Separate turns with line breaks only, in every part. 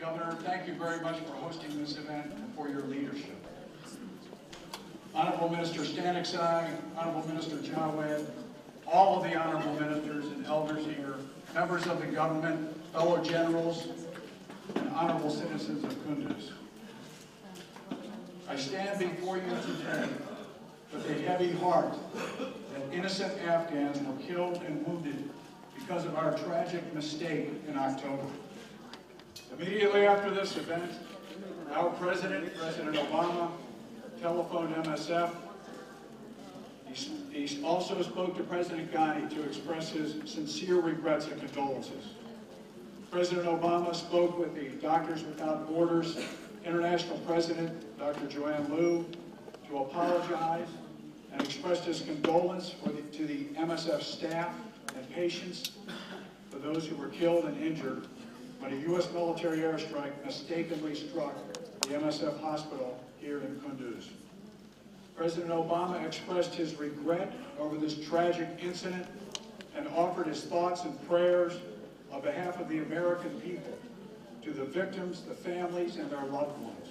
Governor, thank you very much for hosting this event and for your leadership. Honorable Minister Staniksai, Honorable Minister Jawed, all of the honorable ministers and elders here, members of the government, fellow generals, and honorable citizens of Kunduz. I stand before you today with a heavy heart that innocent Afghans were killed and wounded because of our tragic mistake in October. Immediately after this event, our President, President Obama, telephoned MSF. He also spoke to President Ghani to express his sincere regrets and condolences. President Obama spoke with the Doctors Without Borders International President, Dr. Joanne Liu, to apologize and expressed his condolence to the MSF staff and patients for those who were killed and injured when a U.S. military airstrike mistakenly struck the MSF hospital here in Kunduz. President Obama expressed his regret over this tragic incident and offered his thoughts and prayers on behalf of the American people to the victims, the families, and their loved ones.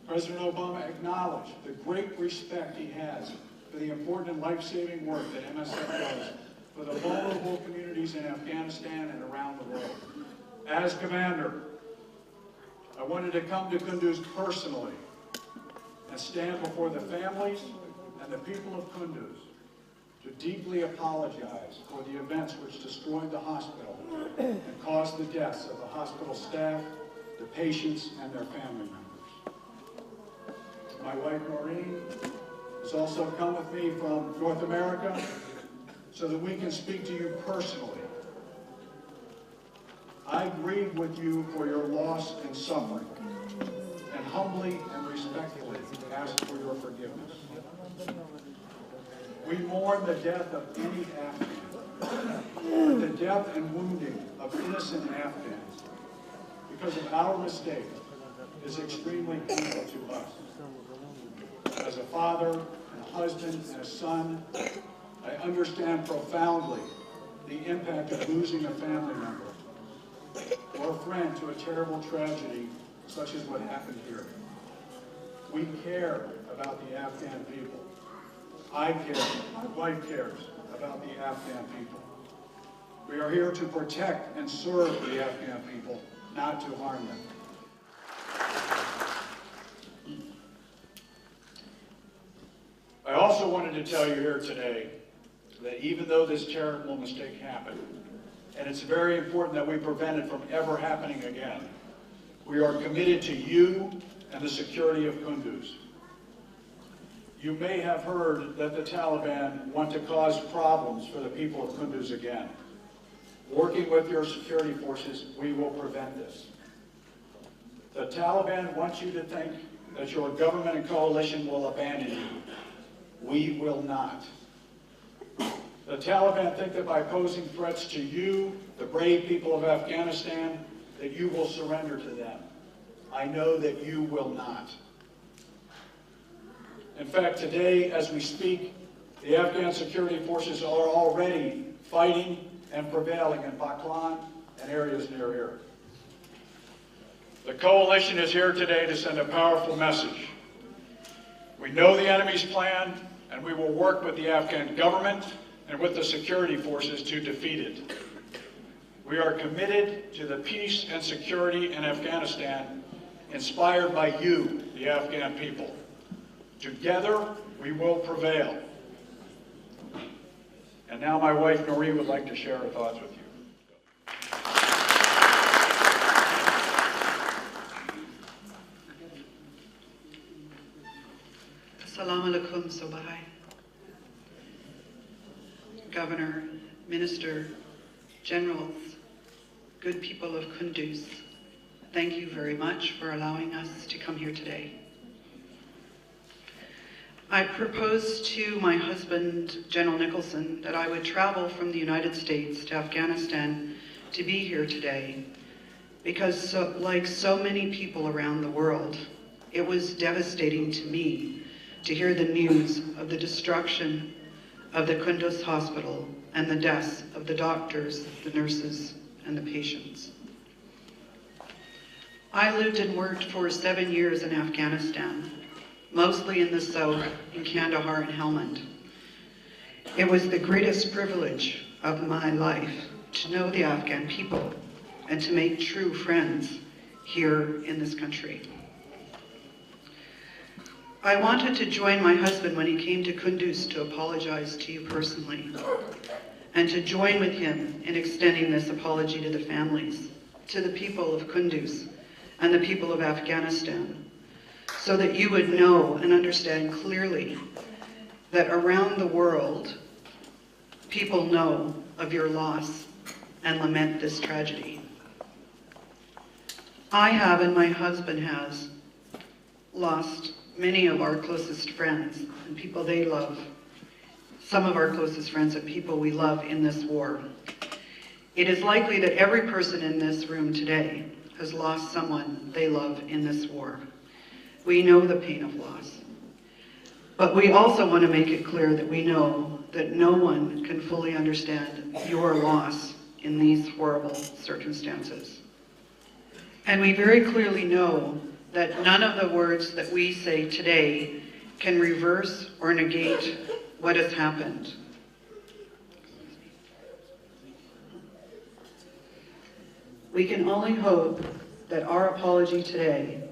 President Obama acknowledged the great respect he has for the important and life-saving work that MSF does for the vulnerable communities in Afghanistan and around the world. As Commander, I wanted to come to Kunduz personally and stand before the families and the people of Kunduz to deeply apologize for the events which destroyed the hospital and caused the deaths of the hospital staff, the patients, and their family members. My wife, Noreen, has also come with me from North America so that we can speak to you personally. I grieve with you for your loss and suffering, and humbly and respectfully ask for your forgiveness. We mourn the death of any Afghan, the death and wounding of innocent Afghans because of our mistake is extremely painful to us. As a father, and a husband, and a son, I understand profoundly the impact of losing a family member or a friend to a terrible tragedy such as what happened here. We care about the Afghan people. I care, my wife cares about the Afghan people. We are here to protect and serve the Afghan people, not to harm them. I also wanted to tell you here today that even though this terrible mistake happened, and it's very important that we prevent it from ever happening again, we are committed to you and the security of Kunduz. You may have heard that the Taliban want to cause problems for the people of Kunduz again. Working with your security forces, we will prevent this. The Taliban wants you to think that your government and coalition will abandon you. We will not. The Taliban think that by posing threats to you, the brave people of Afghanistan, that you will surrender to them. I know that you will not. In fact, today, as we speak, the Afghan security forces are already fighting and prevailing in Baklan and areas near here. The coalition is here today to send a powerful message. We know the enemy's plan, and we will work with the Afghan government and with the security forces to defeat it. We are committed to the peace and security in Afghanistan, inspired by you, the Afghan people. Together, we will prevail. And now my wife, Noreen, would like to share her thoughts with you.
Assalamu alaikum, Sobai. Governor, Minister, Generals, good people of Kunduz, thank you very much for allowing us to come here today. I proposed to my husband, General Nicholson, that I would travel from the United States to Afghanistan to be here today because, like so many people around the world, it was devastating to me to hear the news of the destruction of the Kunduz hospital and the deaths of the doctors, the nurses, and the patients. I lived and worked for 7 years in Afghanistan, mostly in the south, in Kandahar and Helmand. It was the greatest privilege of my life to know the Afghan people and to make true friends here in this country. I wanted to join my husband when he came to Kunduz to apologize to you personally, and to join with him in extending this apology to the families, to the people of Kunduz and the people of Afghanistan, so that you would know and understand clearly that around the world, people know of your loss and lament this tragedy. I have, and my husband has, lost many of our closest friends and people they love, some of our closest friends and people we love in this war. It is likely that every person in this room today has lost someone they love in this war. We know the pain of loss. But we also want to make it clear that we know that no one can fully understand your loss in these horrible circumstances. And we very clearly know that none of the words that we say today can reverse or negate what has happened. We can only hope that our apology today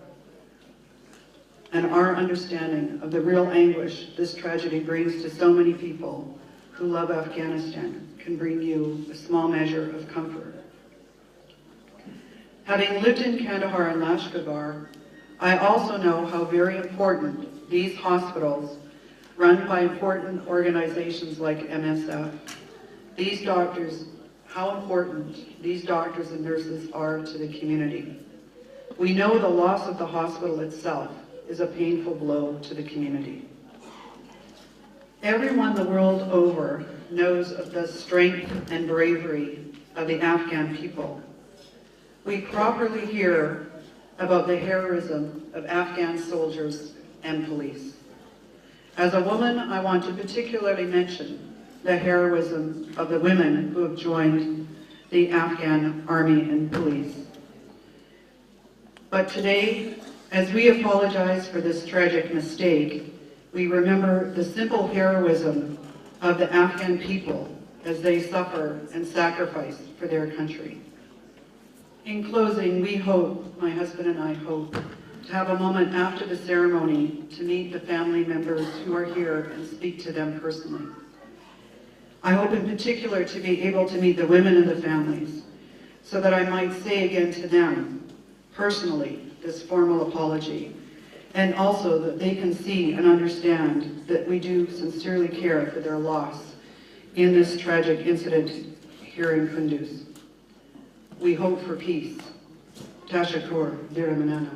and our understanding of the real anguish this tragedy brings to so many people who love Afghanistan can bring you a small measure of comfort. Having lived in Kandahar and Lashkar, I also know how very important these hospitals, run by important organizations like MSF, these doctors, how important these doctors and nurses are to the community. We know the loss of the hospital itself is a painful blow to the community. Everyone the world over knows of the strength and bravery of the Afghan people. We properly hear about the heroism of Afghan soldiers and police. As a woman, I want to particularly mention the heroism of the women who have joined the Afghan army and police. But today, as we apologize for this tragic mistake, we remember the simple heroism of the Afghan people as they suffer and sacrifice for their country. In closing, we hope, my husband and I hope, to have a moment after the ceremony to meet the family members who are here and speak to them personally. I hope in particular to be able to meet the women and the families so that I might say again to them, personally, this formal apology, and also that they can see and understand that we do sincerely care for their loss in this tragic incident here in Kunduz. We hope for peace. Tashakur, Diramanana.